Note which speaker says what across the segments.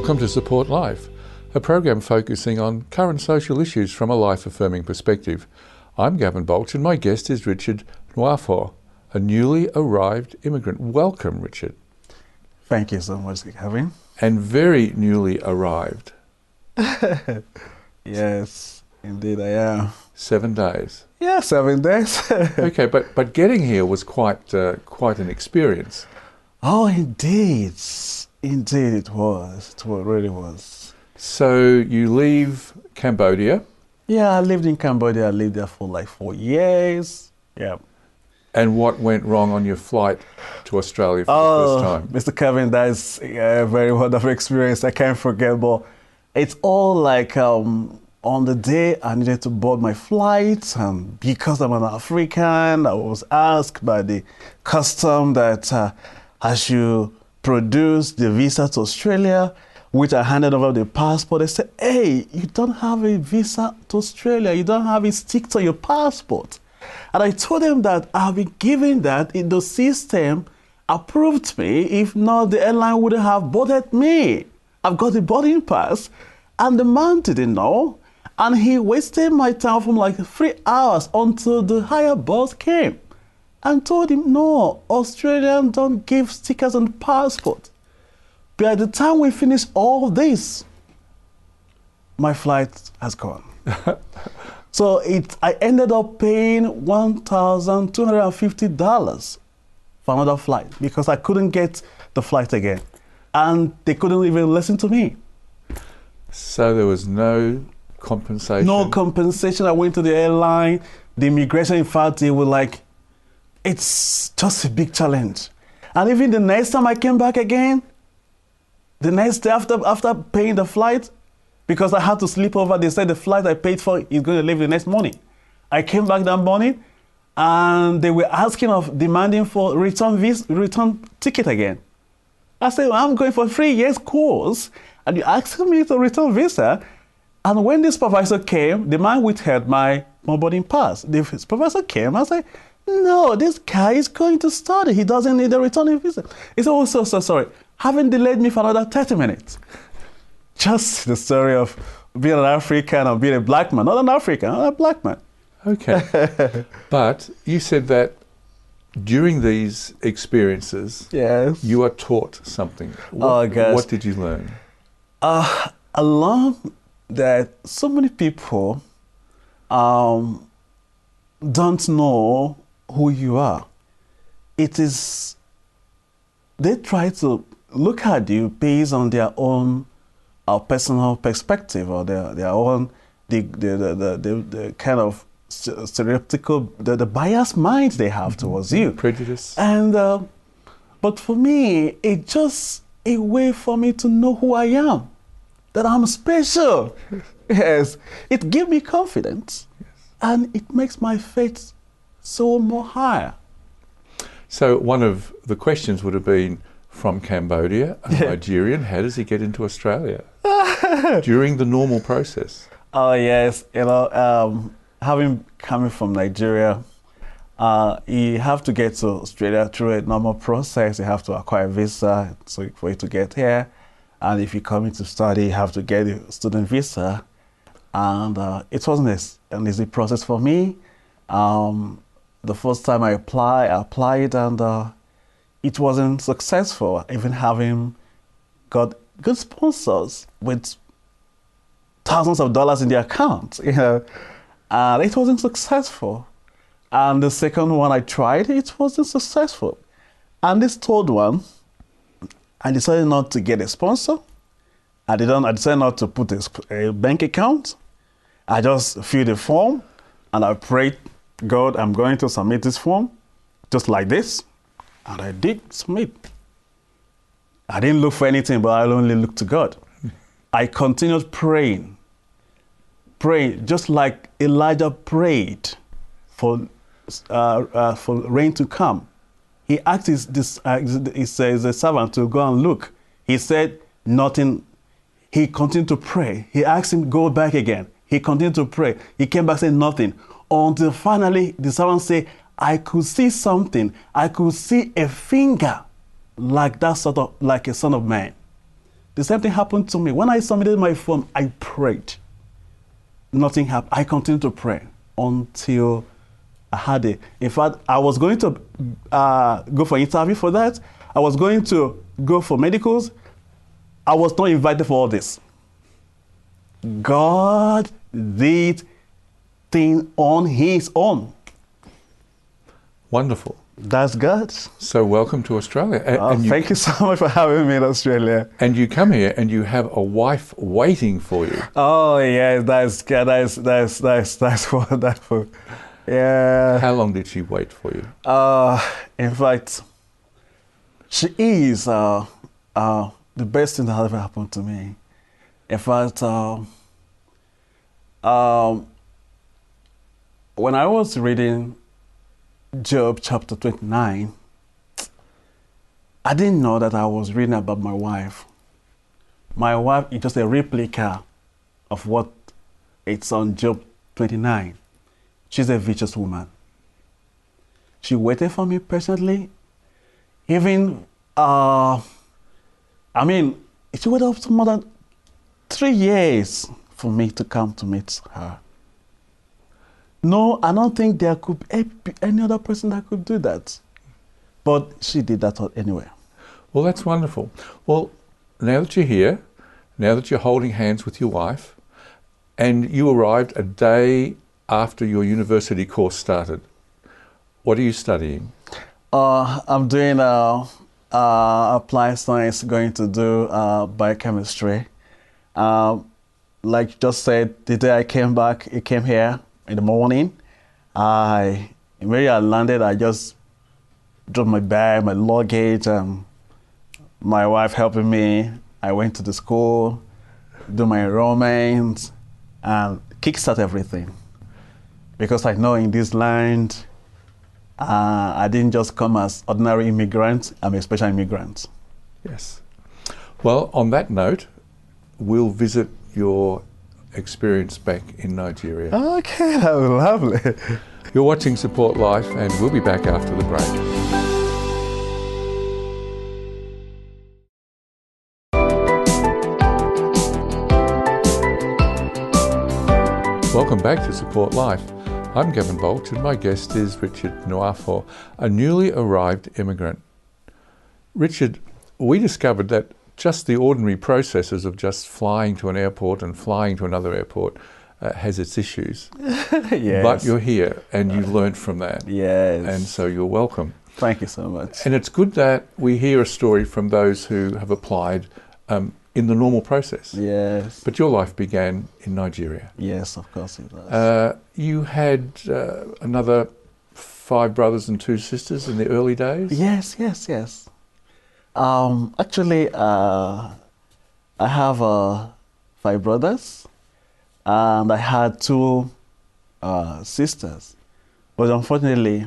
Speaker 1: Welcome to Support Life, a program focusing on current social issues from a life-affirming perspective. I'm Gavin Baulch and my guest is Richard Nwafor, a newly arrived immigrant. Welcome, Richard.
Speaker 2: Thank you so much, Gavin.
Speaker 1: And very newly arrived.
Speaker 2: Yes, indeed I am.
Speaker 1: 7 days.
Speaker 2: Yeah, 7 days.
Speaker 1: Okay, but getting here was quite an experience.
Speaker 2: Oh, indeed. Indeed it was. It really was.
Speaker 1: So you leave Cambodia.
Speaker 2: Yeah, I lived in Cambodia. I lived there for like 4 years. Yeah.
Speaker 1: And what went wrong on your flight to Australia for the first time?
Speaker 2: Mr. Kevin, that's a very wonderful experience. I can't forget, but it's all like on the day I needed to board my flight, and because I'm an African, I was asked by the custom that I should produce the visa to Australia, which I handed over the passport. They said, hey, you don't have a visa to Australia. You don't have it stick to your passport. And I told them that I'll be given that in the system approved me. If not, the airline wouldn't have boarded me. I've got the boarding pass. And the man didn't know. And he wasted my time from like 3 hours until the higher boss came and told him, no, Australians don't give stickers on the passport. By the time we finish all this, my flight has gone. So I ended up paying $1,250 for another flight because I couldn't get the flight again. And they couldn't even listen to me.
Speaker 1: So there was no compensation?
Speaker 2: No compensation. I went to the airline. The immigration, in fact, they were like, it's just a big challenge. And even the next time I came back again, the next day after paying the flight, because I had to sleep over, they said the flight I paid for is going to leave the next morning. I came back that morning, and they were demanding for return ticket again. I said, well, I'm going for 3 years course, and you're asking me to return visa. And when the supervisor came, the man withheld my boarding pass. The supervisor came, I said, no, this guy is going to study. He doesn't need a returning visa. He said, oh, so sorry. Haven't delayed me for another 30 minutes. Just the story of being an African or being a black man. Not an African, a black man.
Speaker 1: Okay. But you said that during these experiences,
Speaker 2: yes,
Speaker 1: you are taught something. What did you learn?
Speaker 2: I learned that so many people don't know who you are. They try to look at you based on their own personal perspective or their own the kind of stereotypical the biased mind they have towards you,
Speaker 1: prejudice.
Speaker 2: And but for me, it's just a way for me to know who I am, that I'm special. Yes, it gives me confidence, yes, and it makes my faith so more higher.
Speaker 1: So one of the questions would have been, from Cambodia, a Nigerian, how does he get into Australia during the normal process?
Speaker 2: Oh yes, coming from Nigeria, you have to get to Australia through a normal process. You have to acquire a visa for you to get here, and if you're coming to study, you have to get a student visa. And it wasn't an easy process for me. The first time I applied, and it wasn't successful. Even having got good sponsors with thousands of dollars in their account, and it wasn't successful. And the second one I tried, it wasn't successful. And this third one, I decided not to get a sponsor. I decided not to put a bank account. I just filled the form, and I prayed, God, I'm going to submit this form, just like this. And I did submit. I didn't look for anything, but I only looked to God. I continued praying, just like Elijah prayed for rain to come. He asked his servant to go and look. He said nothing. He continued to pray. He asked him, go back again. He continued to pray. He came back saying nothing. Until finally the servant said, I could see something. I could see a finger like that, sort of like a son of man. The same thing happened to me. When I submitted my form, I prayed. Nothing happened. I continued to pray until I had it. In fact, I was going to go for interview for that. I was going to go for medicals. I was not invited for all this. God did things on his own.
Speaker 1: Wonderful.
Speaker 2: That's God.
Speaker 1: So welcome to Australia.
Speaker 2: Thank you so much for having me in Australia.
Speaker 1: And you come here and you have a wife waiting for you.
Speaker 2: Oh yeah, that's wonderful. Yeah.
Speaker 1: How long did she wait for you?
Speaker 2: In fact, she is the best thing that ever happened to me. In fact, when I was reading Job chapter 29, I didn't know that I was reading about my wife. My wife is just a replica of what it's on Job 29. She's a virtuous woman. She waited for me patiently. Even, she waited up to more than 3 years for me to come to meet her. No, I don't think there could be any other person that could do that. But she did that anyway.
Speaker 1: Well, that's wonderful. Well, now that you're here, now that you're holding hands with your wife, and you arrived a day after your university course started, what are you studying?
Speaker 2: I'm doing applied science, going to do biochemistry. Like you just said, the day I came here in the morning, immediately I landed, I just dropped my bag, my luggage, my wife helping me. I went to the school, do my enrollment, and kickstart everything. Because I know in this land, I didn't just come as ordinary immigrant, I'm a special immigrant.
Speaker 1: Yes. Well, on that note, we'll visit your experience back in Nigeria.
Speaker 2: Okay, that was lovely.
Speaker 1: You're watching Support Life, and we'll be back after the break. Welcome back to Support Life. I'm Gavin Baulch, and my guest is Richard Nwafor, a newly arrived immigrant. Richard, we discovered that just the ordinary processes of just flying to an airport and flying to another airport has its issues.
Speaker 2: Yes.
Speaker 1: But you're here and you learned from that.
Speaker 2: Yes.
Speaker 1: And so you're welcome.
Speaker 2: Thank you so much.
Speaker 1: And it's good that we hear a story from those who have applied in the normal process.
Speaker 2: Yes.
Speaker 1: But your life began in Nigeria.
Speaker 2: Yes, of course it does.
Speaker 1: You had another 5 brothers and 2 sisters in the early days?
Speaker 2: Yes. Actually, I have 5 brothers, and I had 2 sisters. But unfortunately,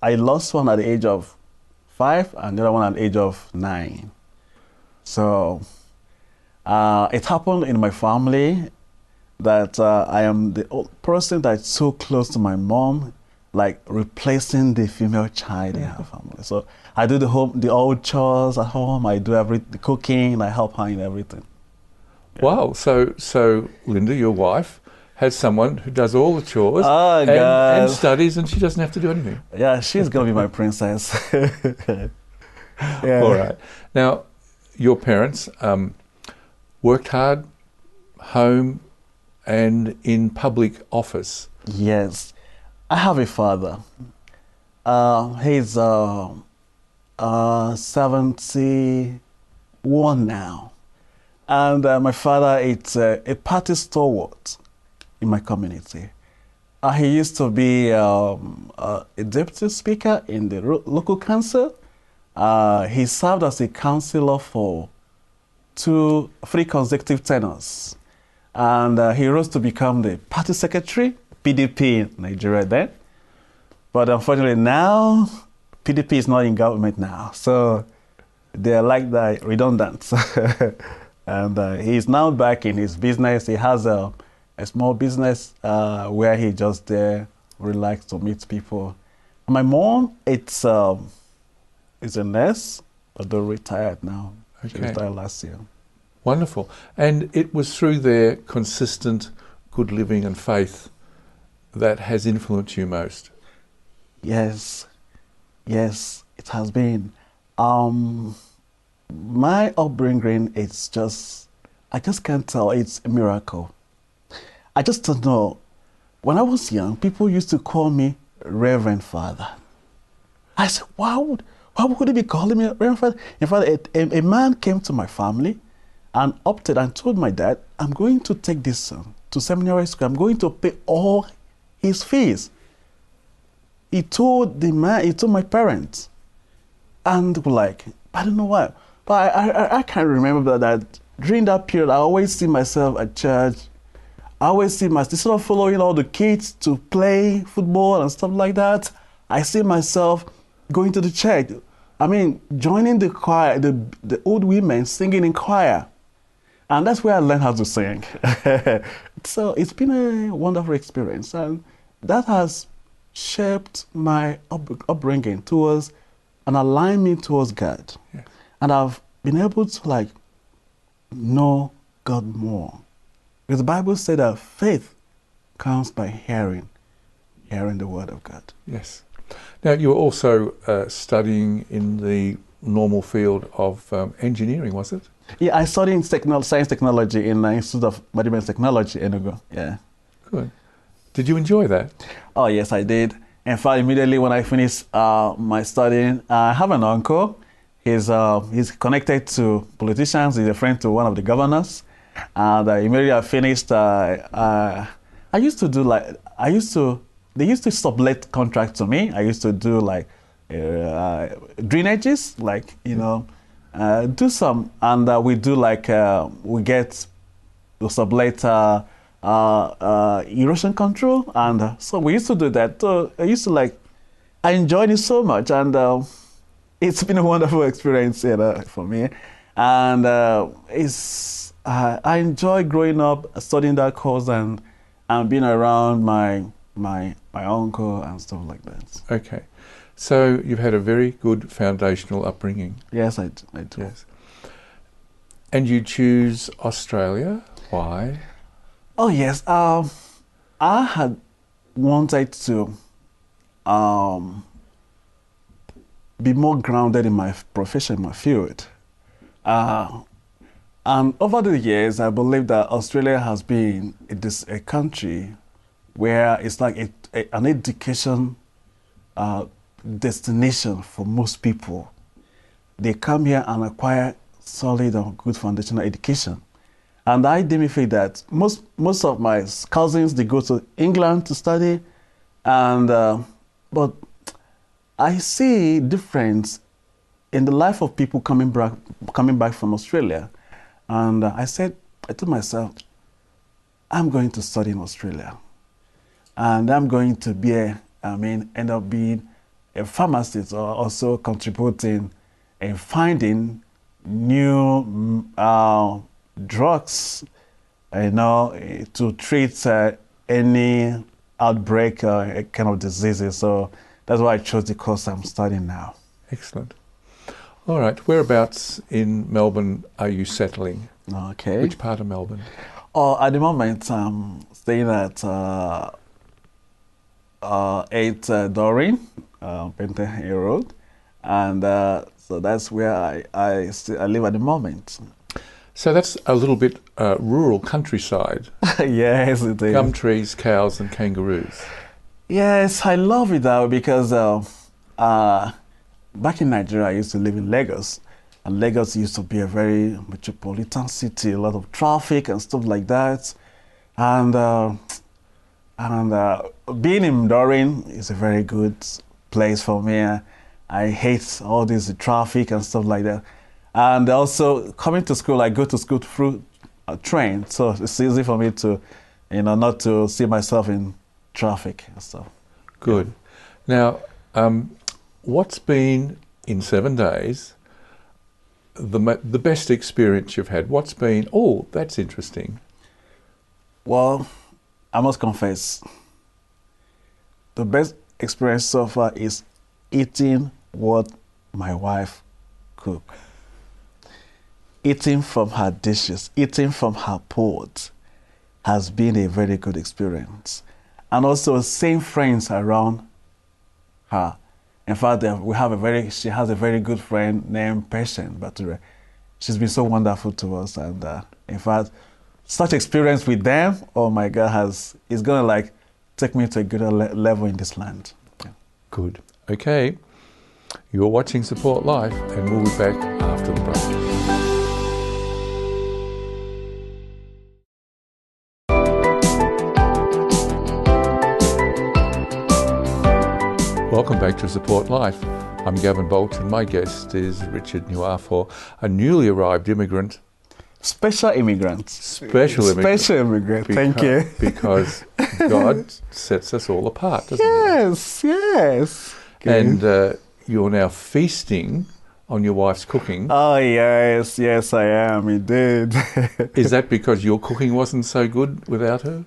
Speaker 2: I lost one at the age of 5 and the other one at the age of 9. So it happened in my family that I am the person that's so close to my mom, like replacing the female child in her family. So I do the old chores at home. I do the cooking. I help her in everything. Yeah.
Speaker 1: Wow. So Linda, your wife, has someone who does all the chores and studies, and she doesn't have to do anything.
Speaker 2: Yeah, she's gonna be my princess.
Speaker 1: Yeah. All right. Now, your parents worked hard, home, and in public office.
Speaker 2: Yes. I have a father. He's 71 now. And my father is a party stalwart in my community. He used to be a deputy speaker in the local council. He served as a councillor for 3 consecutive tenures. And he rose to become the party secretary, PDP in Nigeria then. But unfortunately now, PDP is not in government now. So they're like that redundant. And he's now back in his business. He has a small business where he just there, relax to meet people. My mom, is a nurse, although retired now.
Speaker 1: Okay.
Speaker 2: She retired last year.
Speaker 1: Wonderful. And it was through their consistent good living and faith that has influenced you most?
Speaker 2: Yes, yes, it has been. My upbringing, I just can't tell. It's a miracle. I just don't know. When I was young, people used to call me Reverend Father. I said, why would he be calling me Reverend Father? In fact, a man came to my family and opted and told my dad, I'm going to take this son to seminary school. I'm going to pay all his fees. He told my parents. And like, I don't know why. But I can't remember that during that period, I always see myself at church. I always see myself sort of following all the kids to play football and stuff like that. I see myself going to the church. I mean, joining the choir, the old women singing in choir. And that's where I learned how to sing. So it's been a wonderful experience. And that has shaped my upbringing towards and aligned me towards God.
Speaker 1: Yeah.
Speaker 2: And I've been able to know God more. Because the Bible said that faith comes by hearing the word of God.
Speaker 1: Yes. Now, you were also studying in the normal field of engineering, was it?
Speaker 2: Yeah, I studied in science technology in the Institute of Management Technology, Enugu. Yeah.
Speaker 1: Good. Did you enjoy that?
Speaker 2: Oh, yes, I did. In fact, immediately when I finished my studying, I have an uncle. He's connected to politicians. He's a friend to one of the governors. And immediately I finished, they used to sublet contracts to me. I used to do drainages, do some, and we do we get to sublet erosion control, and so we used to do that. So I enjoyed it so much, and it's been a wonderful experience for me, and I enjoy growing up studying that course and being around my uncle and stuff like that.
Speaker 1: Okay. So you've had a very good foundational upbringing.
Speaker 2: Yes, I do.
Speaker 1: Yes. And you choose Australia. Why?
Speaker 2: Oh, yes. I had wanted to be more grounded in my profession, my field. And over the years, I believe that Australia has been a country where it's like an education destination for most people. They come here and acquire solid and good foundational education. And I demonstrate that most of my cousins, they go to England to study, and but I see difference in the life of people coming back from Australia. And I told myself, I'm going to study in Australia, and I'm going to end up being a pharmacist, or also contributing in finding new drugs, to treat any outbreak or kind of diseases. So that's why I chose the course I'm studying now.
Speaker 1: Excellent. All right. Whereabouts in Melbourne are you settling?
Speaker 2: Okay.
Speaker 1: Which part of Melbourne?
Speaker 2: Oh, at the moment, I'm staying at 8 Doreen, Pente Road, and so that's where I live at the moment.
Speaker 1: So that's a little bit rural countryside.
Speaker 2: Yes, it is.
Speaker 1: Gum trees, cows, and kangaroos.
Speaker 2: Yes, I love it though, because back in Nigeria, I used to live in Lagos, and Lagos used to be a very metropolitan city, a lot of traffic and stuff like that, and being in Doreen is a very good place for me. I hate all this traffic and stuff like that. And also coming to school, I go to school through a train, so it's easy for me to, not to see myself in traffic and stuff.
Speaker 1: Good. Now, what's been in 7 days the best experience you've had? What's been? Oh, that's interesting.
Speaker 2: Well, I must confess, the best experience so far is eating what my wife cooks. eating from her dishes, eating from her pot has been a very good experience. And also seeing friends around her. In fact, she has a very good friend named Patient Bature. She's been so wonderful to us. And in fact, such experience with them, oh my God, is going to like take me to a good level in this land. Yeah.
Speaker 1: Good. Okay. You're watching Support Life, and we'll be back after the break. Welcome back to Support Life. I'm Gavin Baulch, and my guest is Richard Nwafor, a newly arrived immigrant.
Speaker 2: Special immigrant.
Speaker 1: Special immigrant.
Speaker 2: Special immigrant. Thank you.
Speaker 1: Because God sets us all apart, doesn't
Speaker 2: Yes, yes.
Speaker 1: And you're now feasting on your wife's cooking.
Speaker 2: Oh, yes, yes, I am, indeed.
Speaker 1: Is that because your cooking wasn't so good without her?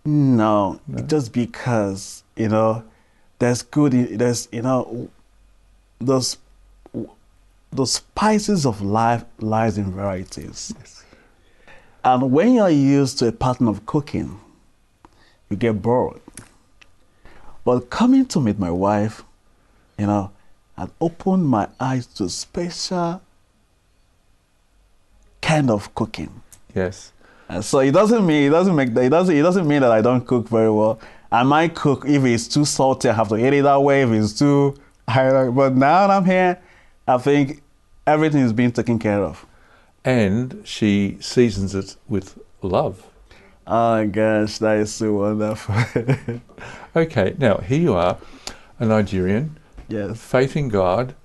Speaker 2: No, just because, the spices of life lies in varieties.
Speaker 1: Yes.
Speaker 2: And when you're used to a pattern of cooking, you get bored. But coming to meet my wife, had opened my eyes to special kind of cooking.
Speaker 1: Yes.
Speaker 2: And so it doesn't mean that I don't cook very well. I might cook if it's too salty, I have to eat it that way. If it's too high, but now that I'm here, I think everything is being taken care of.
Speaker 1: And she seasons it with love.
Speaker 2: Oh my gosh, that is so wonderful.
Speaker 1: Okay, now here you are, a Nigerian.
Speaker 2: Yes.
Speaker 1: Faith in God.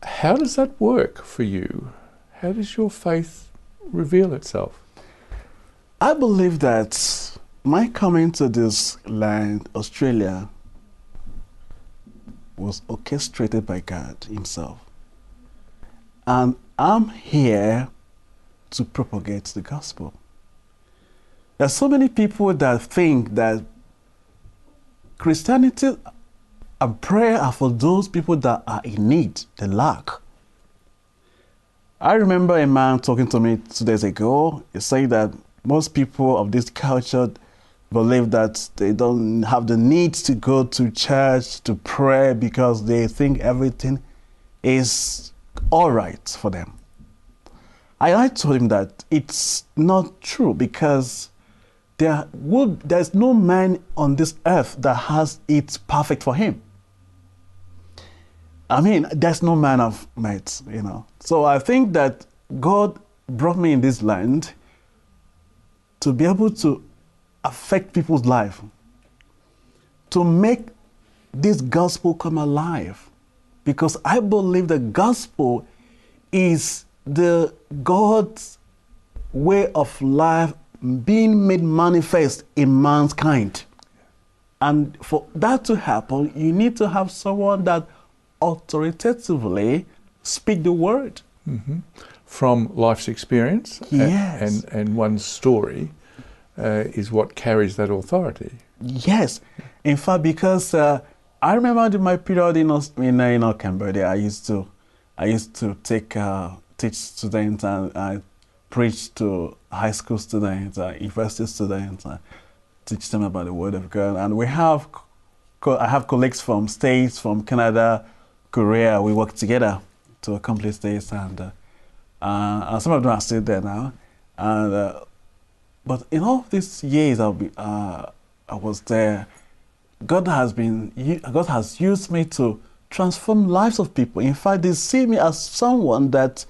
Speaker 1: How does that work for you? How does your faith reveal itself?
Speaker 2: I believe that my coming to this land, Australia, was orchestrated by God Himself. And I'm here to propagate the gospel. There's so many people that think that Christianity and prayer are for those people that are in need, they lack. I remember a man talking to me 2 days ago. He said that most people of this culture believe that they don't have the need to go to church to pray because they think everything is all right for them. I told him that it's not true because there's no man on this earth that has it perfect for him. I mean, there's no man I've met, So I think that God brought me in this land to be able to affect people's life, to make this gospel come alive. Because I believe the gospel is the God's way of life being made manifest in mankind. And for that to happen, you need to have someone that authoritatively speak the word.
Speaker 1: Mm-hmm. From life's experience.
Speaker 2: Yes.
Speaker 1: And one's story is what carries that authority.
Speaker 2: Yes. In fact, because I remember in my period in Cambodia, I used to teach students and preach to high school students, university students, teach them about the Word of God. And I have colleagues from states, from Canada, Korea. We work together to accomplish this, and some of them are still there now. But in all these years I was there, God has used me to transform lives of people. In fact, they see me as someone that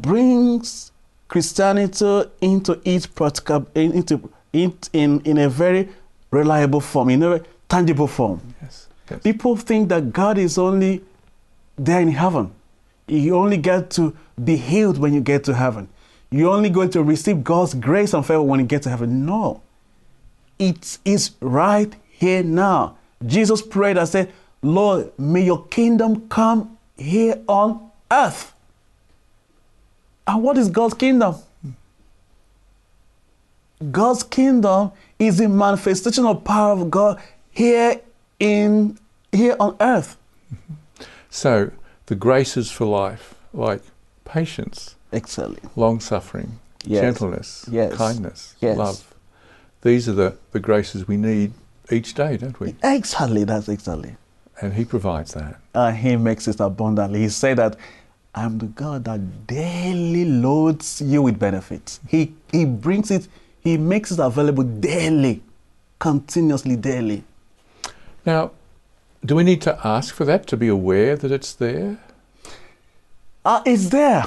Speaker 2: brings Christianity into its practical, in a very reliable form, in a tangible form.
Speaker 1: Yes. Yes.
Speaker 2: People think that God is only there in heaven. You only get to be healed when you get to heaven. You're only going to receive God's grace and favor when you get to heaven. No. It is right here now. Jesus prayed and said, Lord, may your kingdom come here on earth. And what is God's kingdom? God's kingdom is the manifestation of power of God here on earth.
Speaker 1: So the graces for life, like patience,
Speaker 2: Exactly.
Speaker 1: long-suffering,
Speaker 2: Yes.
Speaker 1: gentleness,
Speaker 2: Yes.
Speaker 1: kindness,
Speaker 2: Yes.
Speaker 1: love. These are the graces we need each day, don't we?
Speaker 2: Exactly. That's exactly.
Speaker 1: And he provides that.
Speaker 2: He makes it abundantly. He said that I'm the God that daily loads you with benefits. He brings it, he makes it available daily, continuously daily.
Speaker 1: Now, do we need to ask for that, to be aware that it's there?
Speaker 2: It's there,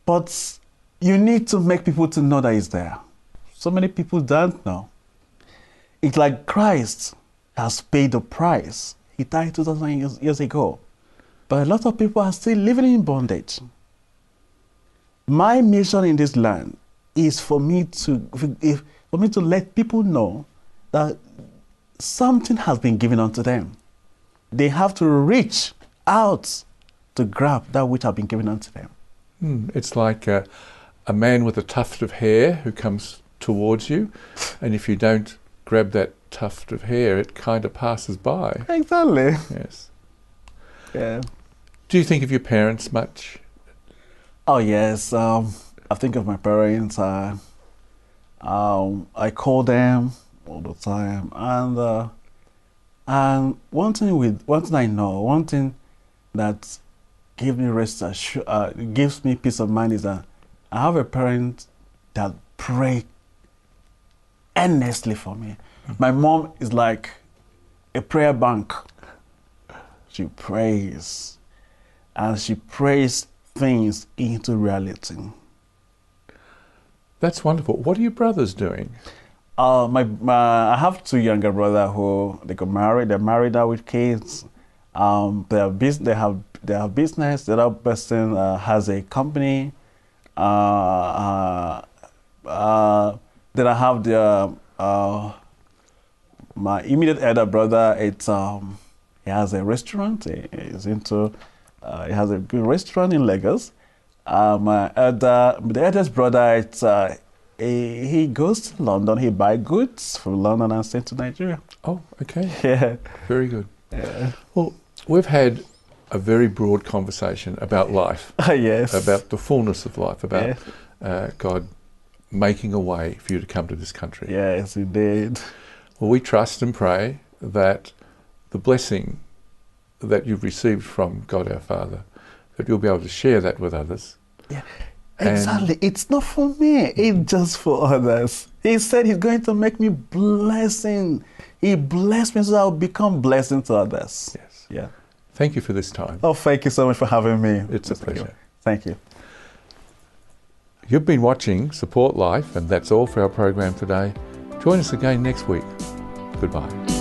Speaker 2: but you need to make people to know that it's there. So many people don't know. It's like Christ has paid the price. He died 2,000 years ago. But a lot of people are still living in bondage. My mission in this land is for me to let people know that something has been given unto them. They have to reach out to grab that which has been given unto them.
Speaker 1: It's like a man with a tuft of hair who comes towards you, and if you don't grab that tuft of hair, it kind of passes by.
Speaker 2: Exactly.
Speaker 1: Yes.
Speaker 2: Yeah.
Speaker 1: Do you think of your parents much?
Speaker 2: Oh yes. I think of my parents. I call them all the time, and one thing I know, one thing that gives me peace of mind is that I have a parent that pray earnestly for me. My mom is like a prayer bank. She prays, and she prays things into reality.
Speaker 1: That's wonderful. What are your brothers doing?
Speaker 2: I have two younger brothers who they got married. They're married now with kids. They have business. The other person has a company. Then I have my immediate elder brother. He has a restaurant. He has a good restaurant in Lagos. The eldest brother, he goes to London. He buys goods from London and sends to Nigeria.
Speaker 1: Oh, okay.
Speaker 2: Yeah.
Speaker 1: Very good.
Speaker 2: Yeah.
Speaker 1: Well, we've had a very broad conversation about life.
Speaker 2: Yes.
Speaker 1: About the fullness of life, about God making a way for you to come to this country.
Speaker 2: Yes, indeed.
Speaker 1: Well, we trust and pray that the blessing that you've received from God our Father, that you'll be able to share that with others.
Speaker 2: Yeah, exactly. It's not for me, it's just for others. He said he's going to make me blessing. He blessed me so I'll become blessing to others.
Speaker 1: Yes.
Speaker 2: Yeah.
Speaker 1: Thank you for this time.
Speaker 2: Oh, thank you so much for having me.
Speaker 1: It's a pleasure.
Speaker 2: Thank you.
Speaker 1: You've been watching Support Life, and that's all for our program today. Join us again next week. Goodbye.